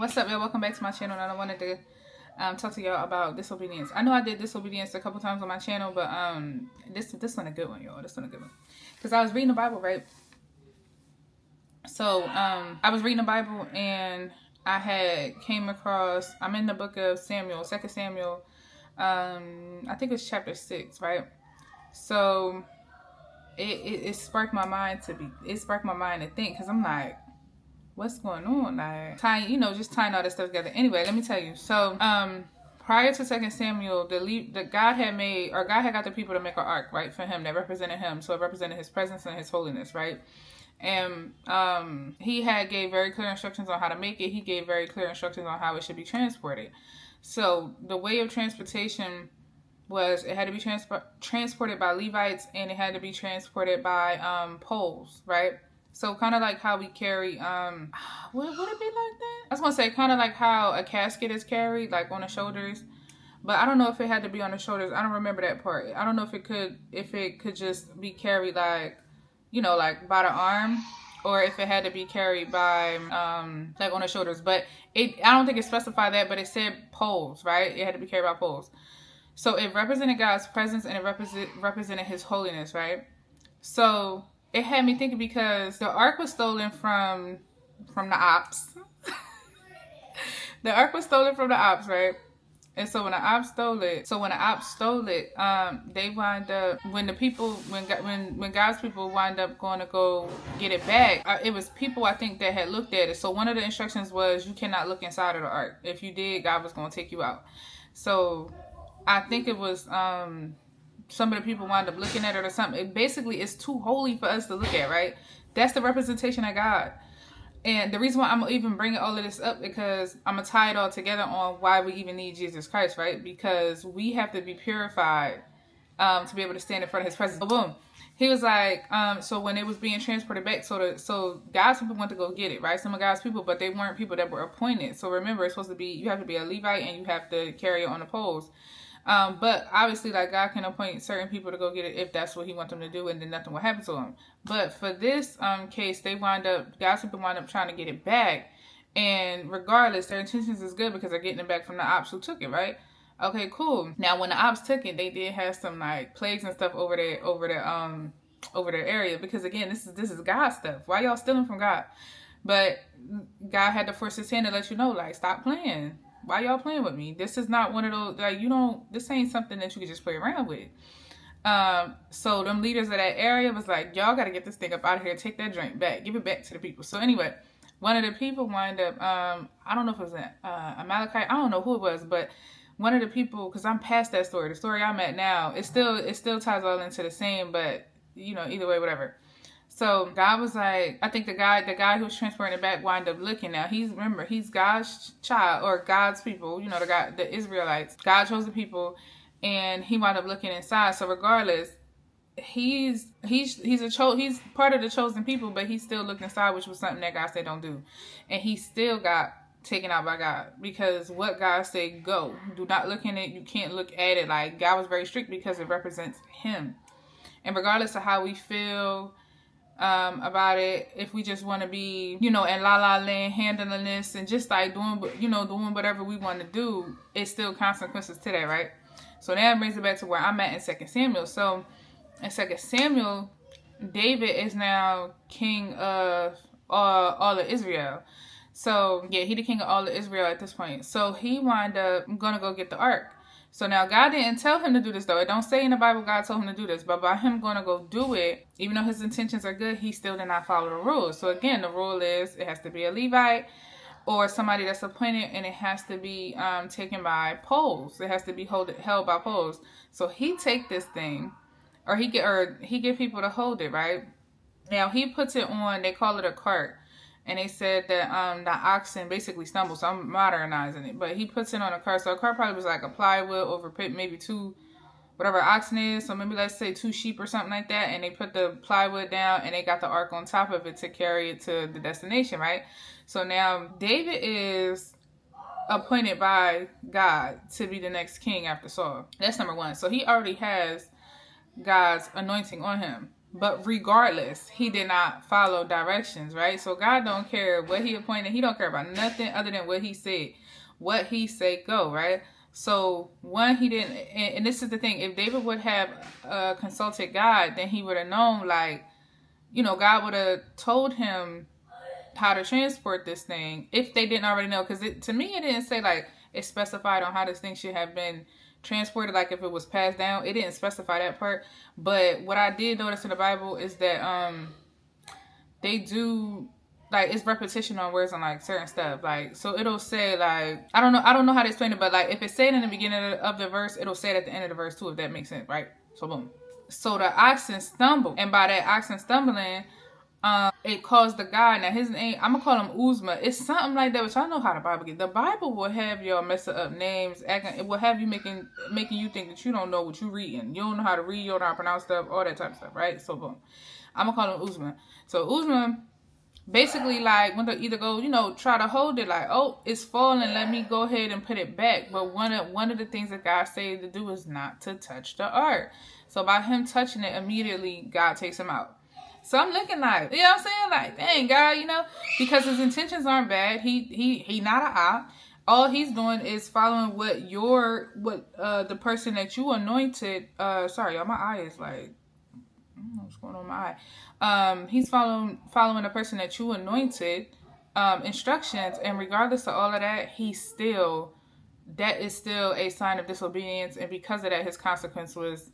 What's up, y'all? Welcome back to my channel. And I wanted to talk to y'all about disobedience. I know I did disobedience a couple times on my channel, but this one a good one, y'all. This one a good one. Because I was reading the Bible, right? So I was reading the Bible and I had came across, I'm in the book of Samuel, 2 Samuel, I think it's chapter 6, right? So it sparked my mind to think, because I'm like, what's going on? Like just tying all this stuff together. Anyway, let me tell you. So, prior to 2 Samuel, God had got the people to make an ark, right, for him that represented him. So it represented his presence and his holiness, right? And he had gave very clear instructions on how to make it. He gave very clear instructions on how it should be transported. So the way of transportation was it had to be transported by Levites, and it had to be transported by poles, right? So kind of like how we carry, would it be like that? I was gonna say kind of like how a casket is carried, like on the shoulders, but I don't know if it had to be on the shoulders. I don't remember that part. I don't know if it could just be carried like, like by the arm, or if it had to be carried by, like on the shoulders. But I don't think it specified that, but it said poles, right? It had to be carried by poles. So it represented God's presence and it represented His holiness, right? So it had me thinking, because the ark was stolen from the ops. The ark was stolen from the ops, right? And so when the ops stole it, they wind up, when God's people wind up going to go get it back, it was people, I think, that had looked at it. So one of the instructions was you cannot look inside of the ark. If you did, God was going to take you out. So I think it was some of the people wind up looking at it or something. Basically, it's too holy for us to look at, right? That's the representation of God. And the reason why I'm even bringing all of this up, because I'm going to tie it all together on why we even need Jesus Christ, right? Because we have to be purified to be able to stand in front of His presence. So boom. He was like, so when it was being transported back, so God's people went to go get it, right? Some of God's people, but they weren't people that were appointed. So remember, it's supposed to be, you have to be a Levite and you have to carry it on the poles. But obviously, like, God can appoint certain people to go get it if that's what He wants them to do, and then nothing will happen to them. But for this case, God's people wind up trying to get it back, and regardless, their intentions is good because they're getting it back from the ops who took it, right? Okay, cool. Now, when the ops took it, they did have some like plagues and stuff over their area, because again, this is God's stuff. Why y'all stealing from God? But God had to force His hand to let you know, like, stop playing. Why y'all playing with me? This is not one of those, like, this ain't something that you can just play around with. So them leaders of that area was like, y'all got to get this thing up out of here. Take that drink back. Give it back to the people. So anyway, one of the people wind up, I don't know if it was an Amalekite. I don't know who it was, but one of the people, because I'm past that story. The story I'm at now, it still ties all into the same, but, either way, whatever. So God was like, I think the guy who was transporting it back wind up looking. Now he's God's child, or God's people, the Israelites, God chose the people, and he wound up looking inside. So regardless, he's part of the chosen people, but he still looked inside, which was something that God said don't do. And he still got taken out by God, because what God said, go. Do not look in it. You can't look at it. Like, God was very strict because it represents Him. And regardless of how we feel about it, if we just want to be, in la la land, handling this and just like doing whatever we want to do, it's still consequences to that, right? So that brings it back to where I'm at in 2 Samuel. So in 2 Samuel, David is now king of all of Israel. So yeah, he the king of all of Israel at this point. So he wind up gonna go get the ark. So now God didn't tell him to do this, though. It don't say in the Bible God told him to do this. But by him going to go do it, even though his intentions are good, he still did not follow the rules. So again, the rule is it has to be a Levite or somebody that's appointed, and it has to be taken by poles. It has to be held by poles. So he take this thing, or he get people to hold it, right? Now he puts it on, they call it a cart. And they said that the oxen basically stumble, so I'm modernizing it. But he puts it on a cart. So a cart probably was like a plywood over maybe two, whatever oxen is. So maybe let's say 2 sheep or something like that. And they put the plywood down and they got the ark on top of it to carry it to the destination, right? So now David is appointed by God to be the next king after Saul. That's number one. So he already has God's anointing on him. But regardless, he did not follow directions, right? So God don't care what he appointed. He don't care about nothing other than what he said. What he said, go, right? So one, he didn't, and this is the thing. If David would have consulted God, then he would have known, like, God would have told him how to transport this thing if they didn't already know. Because to me, it didn't say, like, it specified on how this thing should have been transported, like if it was passed down. It didn't specify that part. But what I did notice in the Bible is that they do, like, it's repetition on words on, like, certain stuff. Like, so it'll say, like, I don't know how to explain it, but, like, if it's said in the beginning of the verse, it'll say it at the end of the verse too, if that makes sense, right? So boom. So the oxen stumbled, and by that oxen stumbling, it caused the guy, now his name, I'm gonna call him Uzzah. It's something like that, which I know how the Bible gets. The Bible will have y'all messing up names, it will have you making you think that you don't know what you're reading. You don't know how to read, you don't know how to pronounce stuff, all that type of stuff, right? So boom. I'm gonna call him Uzzah. So Uzzah basically, like, when they either go, try to hold it, like, oh, it's falling, let me go ahead and put it back. But one of the things that God said to do is not to touch the ark. So by him touching it, immediately God takes him out. So I'm looking like, what I'm saying? Like, dang, God, because his intentions aren't bad. He not an op. All he's doing is following what the person that you anointed. Sorry, y'all, my eye is like, I don't know what's going on with my eye. He's following the person that you anointed, instructions, and regardless of all of that, that is still a sign of disobedience, and because of that, his consequence was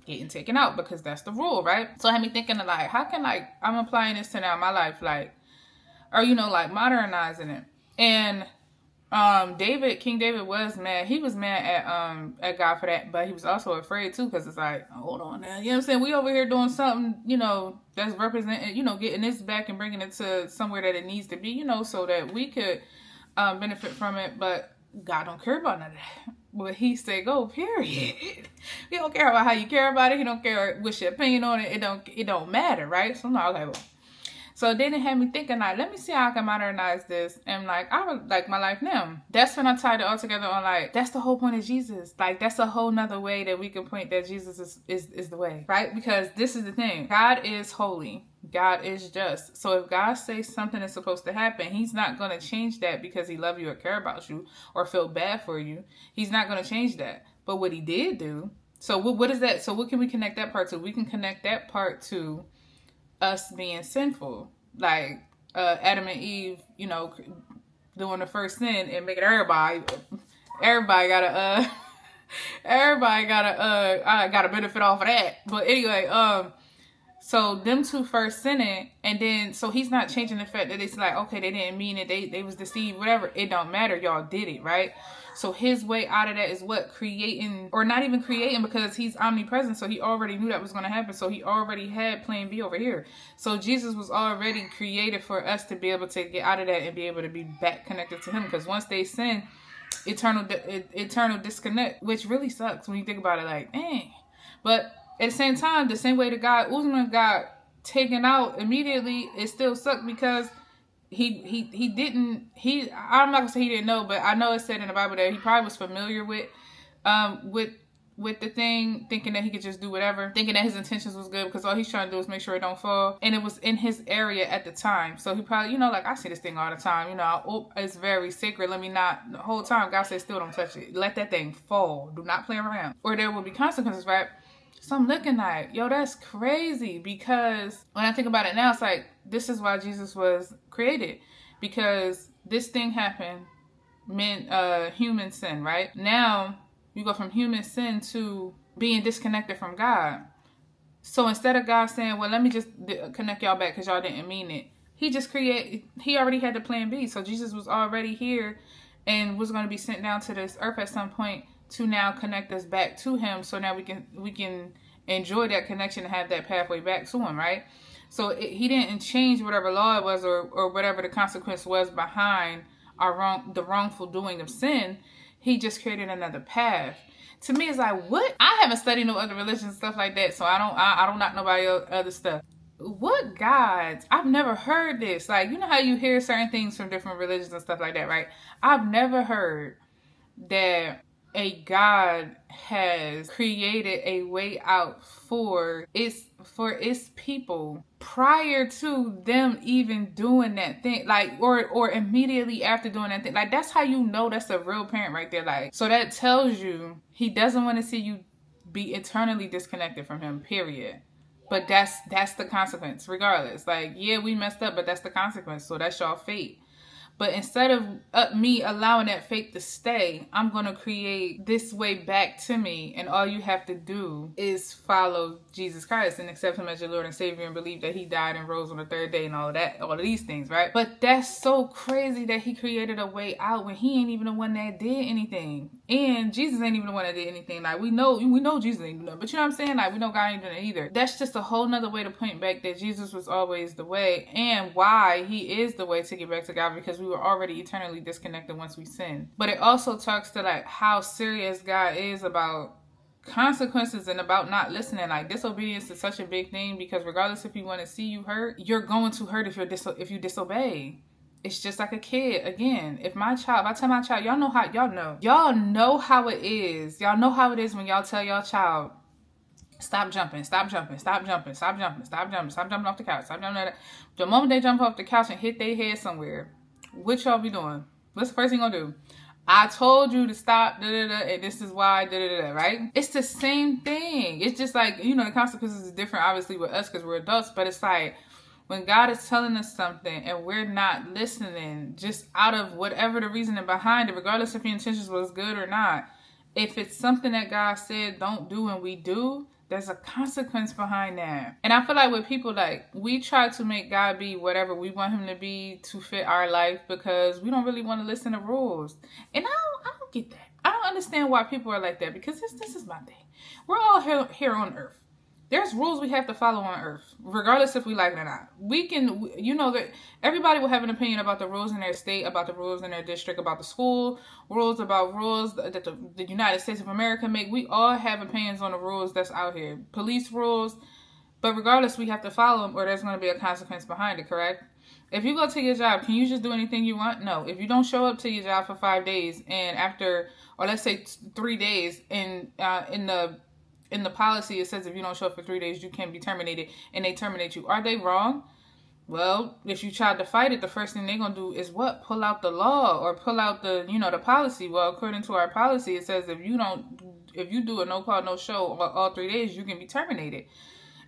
getting taken out, because that's the rule, right? So it had me thinking of, like, how can, like, I'm applying this to now my life, like, or like modernizing it. And King David was mad. He was mad at God for that, but he was also afraid too, because it's like, hold on now, you know what I'm saying? We over here doing something, that's representing, getting this back and bringing it to somewhere that it needs to be, so that we could benefit from it. But God don't care about none of that. Well, he said go, period. He don't care about how you care about it. He don't care what's your opinion on it. It don't matter, right? So I'm like, okay, well. So then it had me thinking, like, let me see how I can modernize this, and, like, I would like my life now. That's when I tied it all together on, like, that's the whole point of Jesus. Like, that's a whole nother way that we can point that Jesus is the way, right? Because this is the thing. God is holy. God is just. So if God says something is supposed to happen, he's not going to change that because he loves you or care about you or feel bad for you. He's not going to change that. But what he did do, so what is that? So what can we connect that part to? We can connect that part to us being sinful, like Adam and Eve, doing the first sin and making everybody gotta benefit off of that. But anyway, so them two first sinning, and then so he's not changing the fact that it's like, okay, they didn't mean it, they was deceived, whatever. It don't matter, y'all did it, right? So his way out of that is what? Creating, or not even creating, because he's omnipresent. So he already knew that was going to happen. So he already had plan B over here. So Jesus was already created for us to be able to get out of that and be able to be back connected to him. Because once they sin, eternal disconnect, which really sucks when you think about it, like, dang. But at the same time, the same way the guy Uzzah got taken out immediately, it still sucked because he didn't, I'm not gonna say he didn't know, but I know it said in the Bible that he probably was familiar with the thing, thinking that he could just do whatever, thinking that his intentions was good, because all he's trying to do is make sure it don't fall, and it was in his area at the time. So he probably, like, I see this thing all the time, it's very sacred, let me not, the whole time God says still don't touch it, let that thing fall, do not play around, or there will be consequences, right? So I'm looking like, yo, that's crazy, because when I think about it now, it's like, this is why Jesus was created, because this thing happened, human sin, right? Now, you go from human sin to being disconnected from God. So instead of God saying, well, let me just connect y'all back because y'all didn't mean it, he already had the plan B. So Jesus was already here and was going to be sent down to this earth at some point to now connect us back to him, so now we can enjoy that connection and have that pathway back to him, right? So he didn't change whatever law it was or whatever the consequence was behind the wrongful doing of sin. He just created another path. To me, it's like, what? I haven't studied no other religions and stuff like that, so I don't knock nobody else other stuff. What gods? I've never heard this. Like, you know how you hear certain things from different religions and stuff like that, right? I've never heard that a God has created a way out for its people prior to them even doing that thing, like, or immediately after doing that thing. Like, that's how you know that's a real parent right there. Like, so that tells you he doesn't want to see you be eternally disconnected from him, period. But that's the consequence regardless. Like, yeah, we messed up, but that's the consequence. So that's y'all fate. But instead of me allowing that fate to stay, I'm going to create this way back to me. And all you have to do is follow Jesus Christ and accept him as your Lord and Savior and believe that he died and rose on the third day and all of that, all of these things, right? But that's so crazy that he created a way out when he ain't even the one that did anything. And Jesus ain't even the one that did anything. Like, we know Jesus ain't doing nothing. But you know what I'm saying? Like, we know God ain't doing it either. That's just a whole nother way to point back that Jesus was always the way, and why he is the way to get back to God, because we were already eternally disconnected once we sinned. But it also talks to, like, how serious God is about consequences and about not listening. Like, disobedience is such a big thing, because regardless if you want to see you hurt, you're going to hurt if you disobey. It's just like a kid. Again, if I tell my child, y'all know how it is. Y'all know how it is when y'all tell y'all child, stop jumping off the couch, stop jumping off. The moment they jump off the couch and hit their head somewhere, what y'all be doing? What's the first thing you're gonna do? I told you to stop, and this is why, right? It's the same thing. It's just like, the consequences is different, obviously, with us because we're adults, but it's like, when God is telling us something and we're not listening, just out of whatever the reasoning behind it, regardless if your intentions was good or not, if it's something that God said don't do and we do, there's a consequence behind that. And I feel like with people, like, we try to make God be whatever we want him to be to fit our life because we don't really want to listen to rules. And I don't get that. I don't understand why people are like that, because this is my thing. We're all here on earth. There's rules we have to follow on earth, regardless if we like it or not. We can, that everybody will have an opinion about the rules in their state, about the rules in their district, about the school, rules that the United States of America make. We all have opinions on the rules that's out here. Police rules, but regardless, we have to follow them or there's going to be a consequence behind it, correct? If you go to your job, can you just do anything you want? No. If you don't show up to your job for 5 days and after, or let's say 3 days, in the policy, it says if you don't show up for 3 days, you can be terminated, and they terminate you. Are they wrong? Well, if you tried to fight it, the first thing they're going to do is what? Pull out the law or pull out the policy. Well, according to our policy, it says if you do a no call, no show all 3 days, you can be terminated.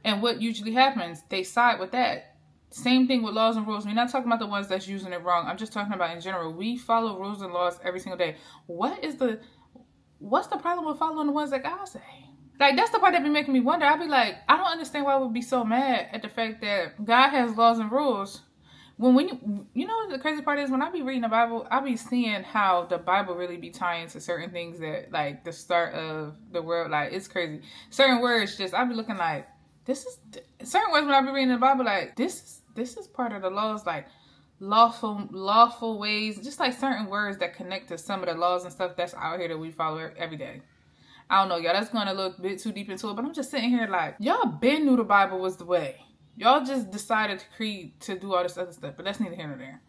And what usually happens, they side with that. Same thing with laws and rules. We're not talking about the ones that's using it wrong. I'm just talking about in general. We follow rules and laws every single day. What's the problem with following the ones that God say? Like, that's the part that be making me wonder. I be like, I don't understand why we'd be so mad at the fact that God has laws and rules. When the crazy part is, when I be reading the Bible, I be seeing how the Bible really be tying to certain things that, like, the start of the world, like, it's crazy. Certain words, just, I be looking like, certain words when I be reading the Bible, like, this is part of the laws, like, lawful ways, just like certain words that connect to some of the laws and stuff that's out here that we follow every day. I don't know, y'all, that's going to look a bit too deep into it, but I'm just sitting here like, y'all been knew the Bible was the way. Y'all just decided to do all this other stuff, but that's neither here nor there.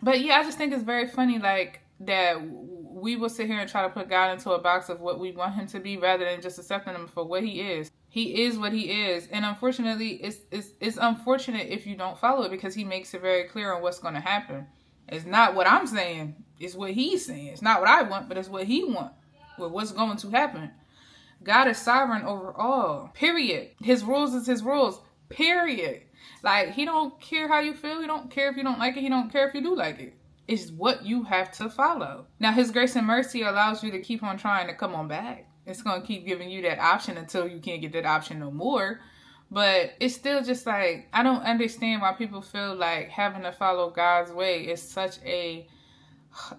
But yeah, I just think it's very funny, like, that we will sit here and try to put God into a box of what we want him to be rather than just accepting him for what he is. He is what he is. And unfortunately, it's unfortunate if you don't follow it, because he makes it very clear on what's going to happen. It's not what I'm saying. It's what he's saying. It's not what I want, but it's what he wants. With what's going to happen. God is sovereign over all. Period. His rules is his rules. Period. Like, he don't care how you feel. He don't care if you don't like it. He don't care if you do like it. It's what you have to follow. Now, his grace and mercy allows you to keep on trying to come on back. It's going to keep giving you that option until you can't get that option no more. But it's still just like, I don't understand why people feel like having to follow God's way is such a,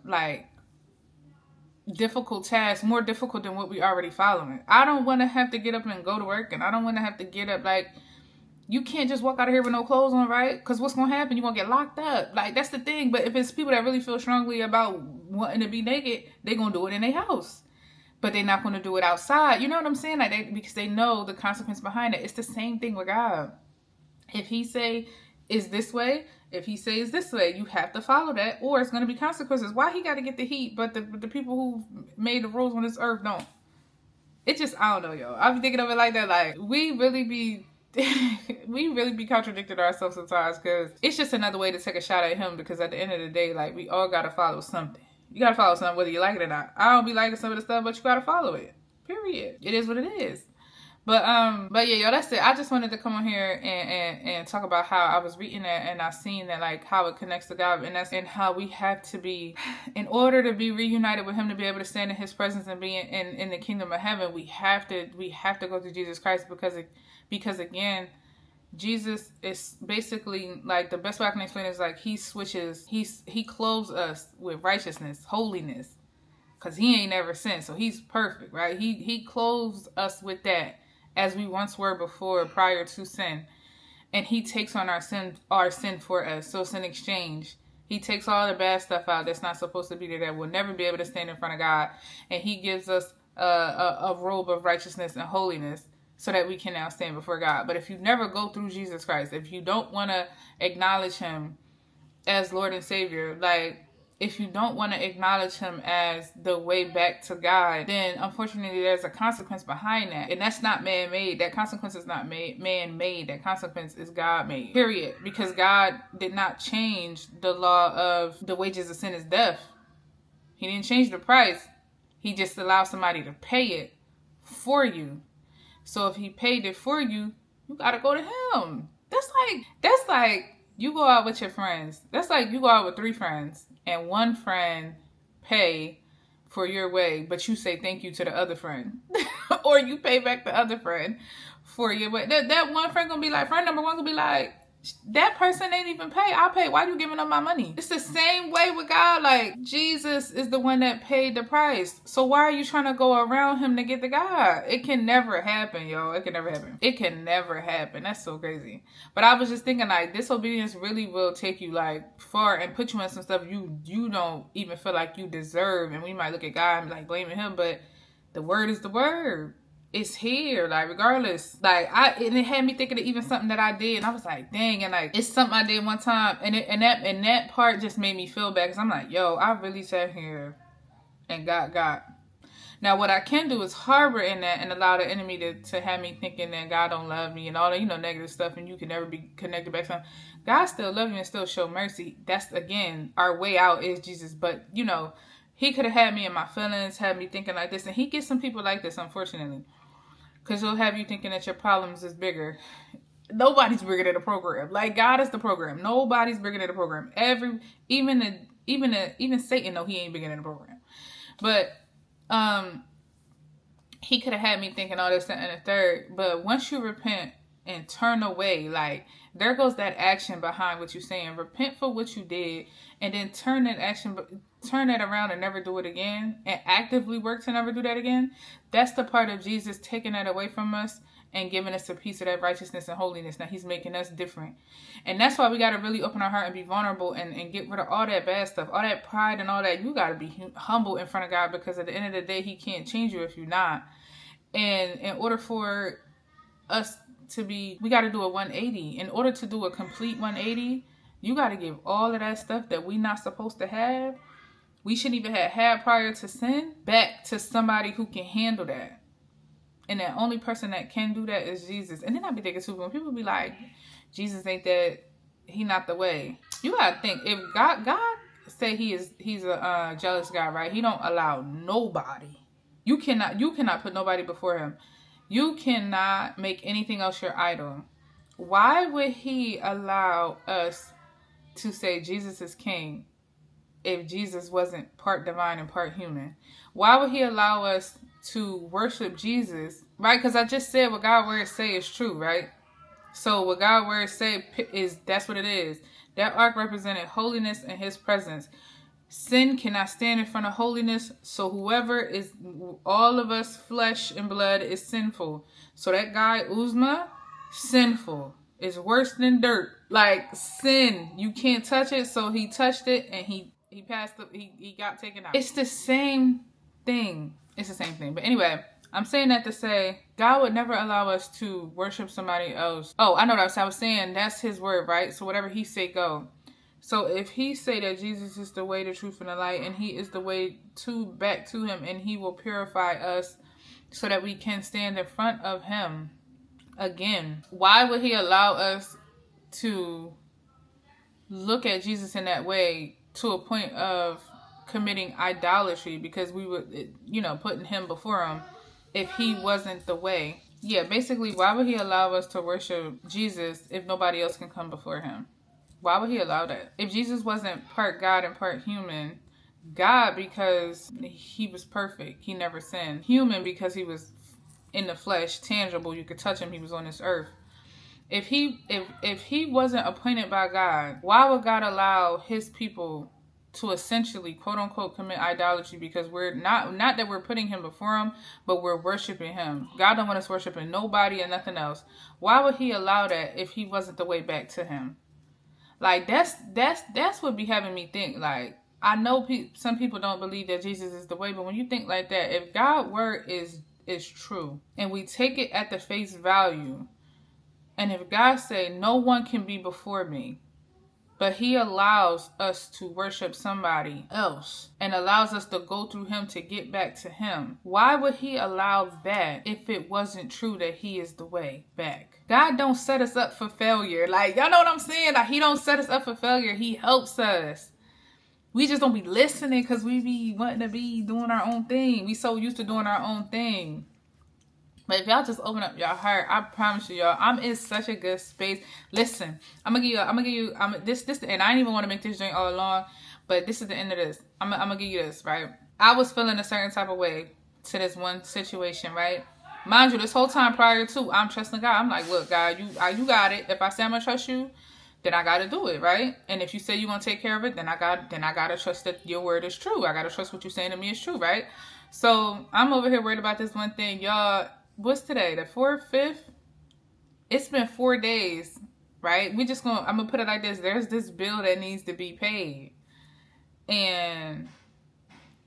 like, difficult task, more difficult than what we already following. I don't want to have to get up and go to work, and I don't want to have to get up, like, you can't just walk out of here with no clothes on, right? Because what's going to happen? You're going to get locked up. Like, that's the thing. But if it's people that really feel strongly about wanting to be naked, they're going to do it in their house. But they're not going to do it outside. You know what I'm saying? Like, because they know the consequence behind it. It's the same thing with God. If he say, is this way, If he says this way, you have to follow that, or it's going to be consequences. Why he got to get the heat, but the people who made the rules on this earth don't? It just, I don't know, yo. I'm thinking of it like that. Like, we really be contradicting ourselves sometimes, because it's just another way to take a shot at him, because at the end of the day, like, we all got to follow something. You got to follow something whether you like it or not. I don't be liking some of the stuff, but you got to follow it. Period. It is what it is. But yeah, yo, that's it. I just wanted to come on here and talk about how I was reading that, and I seen that, like, how it connects to God, and how we have to be, in order to be reunited with him, to be able to stand in his presence and be in the kingdom of heaven, we have to go through Jesus Christ, because again, Jesus is basically, like, the best way I can explain it is like he clothes us with righteousness, holiness, because he ain't never sinned, so he's perfect, right? He clothes us with that, as we once were before, prior to sin. And he takes on our sin for us. So it's an exchange. He takes all the bad stuff out that's not supposed to be there, that will never be able to stand in front of God. And he gives us a robe of righteousness and holiness, so that we can now stand before God. But if you never go through Jesus Christ, if you don't want to acknowledge him as Lord and Savior, like, if you don't want to acknowledge him as the way back to God, then unfortunately there's a consequence behind that. And that's not man-made. That consequence is not man-made. That consequence is God-made. Period. Because God did not change the law of the wages of sin is death. He didn't change the price. He just allowed somebody to pay it for you. So if he paid it for you, you got to go to him. That's like you go out with your friends. That's like you go out with 3 friends, and one friend pay for your way, but you say thank you to the other friend. Or you pay back the other friend for your way. That one friend gonna be like, friend number one gonna be like, that person ain't even pay. I pay. Why you giving up my money? It's the same way with God. Like, Jesus is the one that paid the price. So why are you trying to go around him to get to God? It can never happen, yo. It can never happen. It can never happen. That's so crazy. But I was just thinking, like, disobedience really will take you, like, far and put you in some stuff you don't even feel like you deserve. And we might look at God and be like blaming him, but the word is the word. It's here, like, regardless. Like, and it had me thinking of even something that I did, and I was like, dang, and like, it's something I did one time, and that part just made me feel bad, because I'm like, yo, I really sat here and got. Now, what I can do is harbor in that and allow the enemy to have me thinking that God don't love me and all that, negative stuff, and you can never be connected back to him. God still loves you and still show mercy. That's, again, our way out is Jesus, but, he could have had me in my feelings, had me thinking like this, and he gets some people like this, unfortunately. Because he'll have you thinking that your problems is bigger. Nobody's bigger than the program. Like, God is the program. Nobody's bigger than the program. Even Satan, he ain't bigger than the program. But he could have had me thinking all this and the third. But once you repent and turn away, like, there goes that action behind what you're saying. Repent for what you did, and then turn that around and never do it again, and actively work to never do that again. That's the part of Jesus taking that away from us and giving us a piece of that righteousness and holiness. Now he's making us different. And that's why we got to really open our heart and be vulnerable and get rid of all that bad stuff, all that pride and all that. You got to be humble in front of God, because at the end of the day, he can't change you if you're not. And in order for us to be, we got to do a 180. In order to do a complete 180, you got to give all of that stuff that we not supposed to have, we shouldn't even have had prior to sin, back to somebody who can handle that. And the only person that can do that is Jesus. And then I be thinking too, when people be like, Jesus ain't that, he not the way. You gotta think, if God say he's a jealous God, right? He don't allow nobody. You cannot put nobody before him. You cannot make anything else your idol. Why would he allow us to say Jesus is king if Jesus wasn't part divine and part human? Why would he allow us to worship Jesus, right? Because I just said what God's words say is true, right? So what God's words say is, that's what it is. That ark represented holiness and his presence. Sin cannot stand in front of holiness. So whoever is, all of us, flesh and blood, is sinful. So that guy, Uzzah, sinful. It's worse than dirt. Like, sin. You can't touch it. So he touched it and he passed up. He got taken out. It's the same thing. It's the same thing. But anyway, I'm saying that to say, God would never allow us to worship somebody else. Oh, I know what I was saying. That's his word, right? So whatever he say, go. So if he say that Jesus is the way, the truth, and the light, and he is the way back to him, and he will purify us so that we can stand in front of him again, why would he allow us to look at Jesus in that way to a point of committing idolatry because we would, putting him before him if he wasn't the way? Yeah, basically, why would he allow us to worship Jesus if nobody else can come before him? Why would he allow that? If Jesus wasn't part God and part human, God because he was perfect, he never sinned. Human because he was in the flesh, tangible, you could touch him, he was on this earth. If he wasn't appointed by God, why would God allow his people to essentially, quote unquote, commit idolatry? Because we're not that we're putting him before him, but we're worshiping him. God don't want us worshiping nobody and nothing else. Why would he allow that if he wasn't the way back to him? Like, that's what be having me think. Like, I know some people don't believe that Jesus is the way, but when you think like that, if God's word is true and we take it at the face value, and if God say no one can be before me, but he allows us to worship somebody else and allows us to go through him to get back to him, why would he allow that if it wasn't true that he is the way back? God don't set us up for failure. Like, y'all know what I'm saying? Like, he don't set us up for failure. He helps us. We just don't be listening because we be wanting to be doing our own thing. We so used to doing our own thing. But if y'all just open up your heart, I promise you, y'all, I'm in such a good space. Listen, I'm gonna give you this, and I didn't even want to make this drink all along, but this is the end of this. I'm gonna give you this, right? I was feeling a certain type of way to this one situation, right? Mind you, this whole time prior to, I'm trusting God. I'm like, look, God, you got it. If I say I'm gonna trust you, then I gotta do it, right? And if you say you're gonna take care of it, then I gotta trust that your word is true. I gotta trust what you're saying to me is true, right? So I'm over here worried about this one thing, y'all. What's today? The 4th, 5th? It's been 4 days, right? I'm gonna put it like this. There's this bill that needs to be paid. And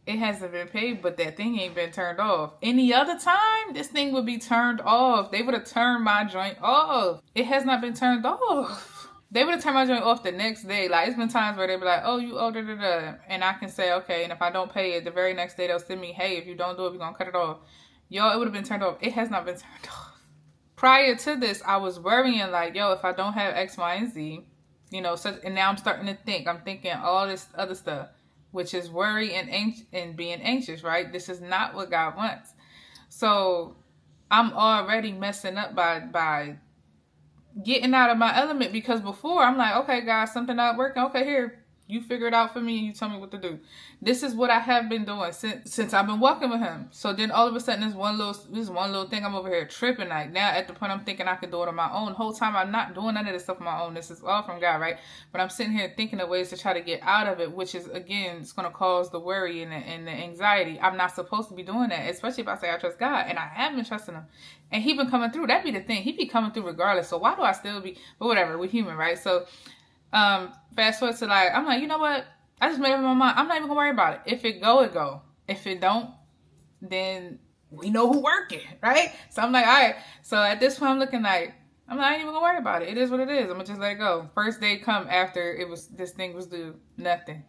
it hasn't been paid, but that thing ain't been turned off. Any other time, this thing would be turned off. They would have turned my joint off. It has not been turned off. They would have turned my joint off the next day. Like, it's been times where they'd be like, oh, you owe da. And I can say, okay. And if I don't pay it, the very next day they'll send me, hey, if you don't do it, we're gonna cut it off. Yo, it would have been turned off. It has not been turned off. Prior to this, I was worrying like, yo, if I don't have X, Y, and Z, and now I'm starting to think. I'm thinking all this other stuff, which is worry and being anxious, right? This is not what God wants. So I'm already messing up by getting out of my element, because before I'm like, okay, God, something not working. Okay, here. You figure it out for me and you tell me what to do. This is what I have been doing since I've been walking with him. So then all of a sudden, this one little thing, I'm over here tripping. Like, now at the point I'm thinking I can do it on my own. The whole time I'm not doing none of this stuff on my own. This is all from God, right? But I'm sitting here thinking of ways to try to get out of it, which is, again, it's going to cause the worry and the anxiety. I'm not supposed to be doing that, especially if I say I trust God. And I have been trusting him. And he been coming through. That'd be the thing. He be coming through regardless. So why do I still be? But whatever, we're human, right? So fast forward to like, I'm like, you know what? I just made up my mind. I'm not even gonna worry about it. If it go, it go. If it don't, then we know who working, right? So I'm like, all right. So at this point, I'm looking like, I ain't even gonna worry about it. It is what it is. I'm gonna just let it go. First day come after this thing was due, nothing.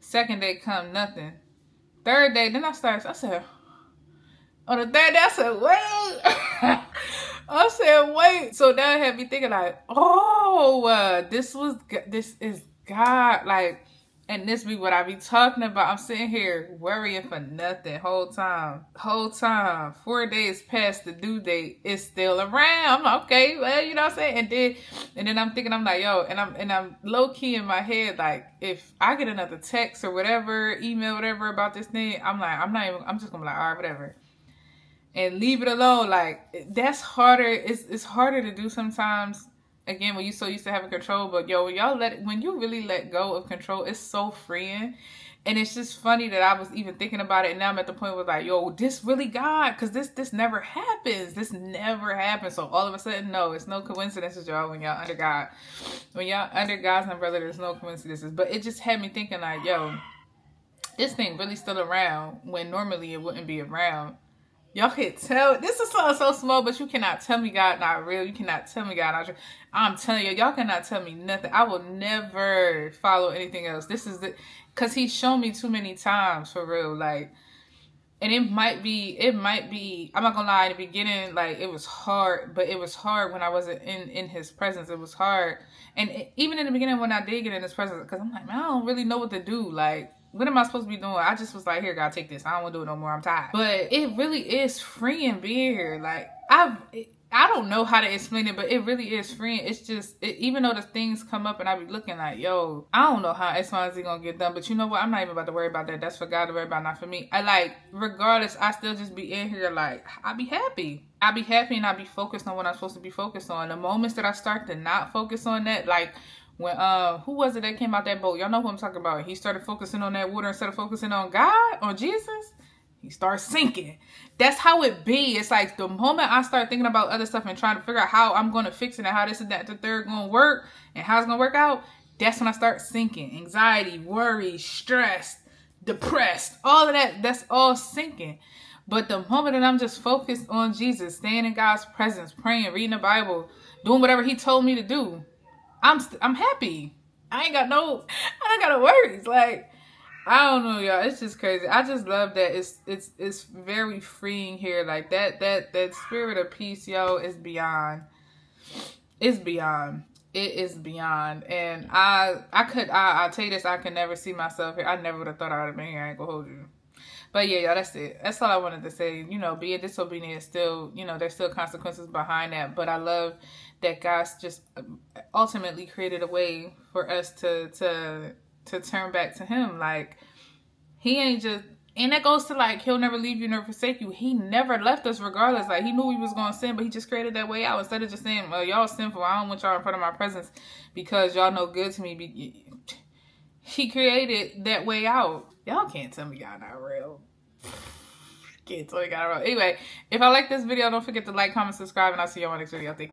Second day come, nothing. Third day, then I said, on the third day, I said, wait. I said, wait. So that had me thinking like, oh, this is God. Like, and this be what I be talking about. I'm sitting here worrying for nothing whole time. 4 days past the due date, it's still around. I'm like, okay, well, you know what I'm saying? And then I'm thinking, I'm like, yo, and I'm low key in my head, like, if I get another text or whatever, email, whatever about this thing, I'm just gonna be like, all right, whatever. And leave it alone. Like, that's harder. It's harder to do sometimes. Again, when you so used to having control, but yo, when you really let go of control, it's so freeing. And it's just funny that I was even thinking about it, and now I'm at the point where like, yo, this really God, because this never happens. This never happens. So all of a sudden, no, it's no coincidences, y'all. When y'all under God, God's umbrella, there's no coincidences. But it just had me thinking like, yo, this thing really still around when normally it wouldn't be around. Y'all can't tell. This is so small, but you cannot tell me God not real. You cannot tell me God not true. I'm telling you, y'all cannot tell me nothing. I will never follow anything else. This is the, because he's shown me too many times, for real. Like, and it might be, I'm not gonna lie, in the beginning, like, it was hard, but it was hard when I wasn't in his presence. It was hard. And even in the beginning when I did get in his presence, because I'm like, man, I don't really know what to do. Like, what am I supposed to be doing? I just was like, here, God, take this. I don't want to do it no more. I'm tired. But it really is freeing being here. Like, I don't know how to explain it, but it really is freeing. It's just, even though the things come up and I be looking like, yo, I don't know how X, Y, and Z gonna get done. But you know what? I'm not even about to worry about that. That's for God to worry about, not for me. I like, regardless, I still just be in here like, I be happy. I be happy and I be focused on what I'm supposed to be focused on. The moments that I start to not focus on that, like, when who was it that came out that boat? Y'all know who I'm talking about. He started focusing on that water instead of focusing on God, on Jesus. He starts sinking. That's how it be. It's like the moment I start thinking about other stuff and trying to figure out how I'm going to fix it and how this and that, the third going to work and how it's going to work out, that's when I start sinking. Anxiety, worry, stress, depressed, all of that, that's all sinking. But the moment that I'm just focused on Jesus, staying in God's presence, praying, reading the Bible, doing whatever he told me to do, I'm happy. I don't got no worries. Like, I don't know, y'all. It's just crazy. I just love that it's very freeing here. Like that spirit of peace, yo, is beyond. It's beyond. It is beyond. And I'll tell you this, I could never see myself here. I never would have thought I would have been here. I ain't gonna hold you. But yeah, y'all, that's it. That's all I wanted to say. You know, being disobedient is still, you know, there's still consequences behind that. But I love that God's just ultimately created a way for us to turn back to him. Like, he ain't just, and that goes to like, he'll never leave you nor forsake you. He never left us regardless. Like, he knew we was going to sin, but he just created that way out. Instead of just saying, well, y'all sinful, I don't want y'all in front of my presence because y'all no good to me. He created that way out. Y'all can't tell me y'all not real. Can't tell me y'all not real. Anyway, if I like this video, don't forget to like, comment, subscribe, and I'll see you on my next video. Thank you.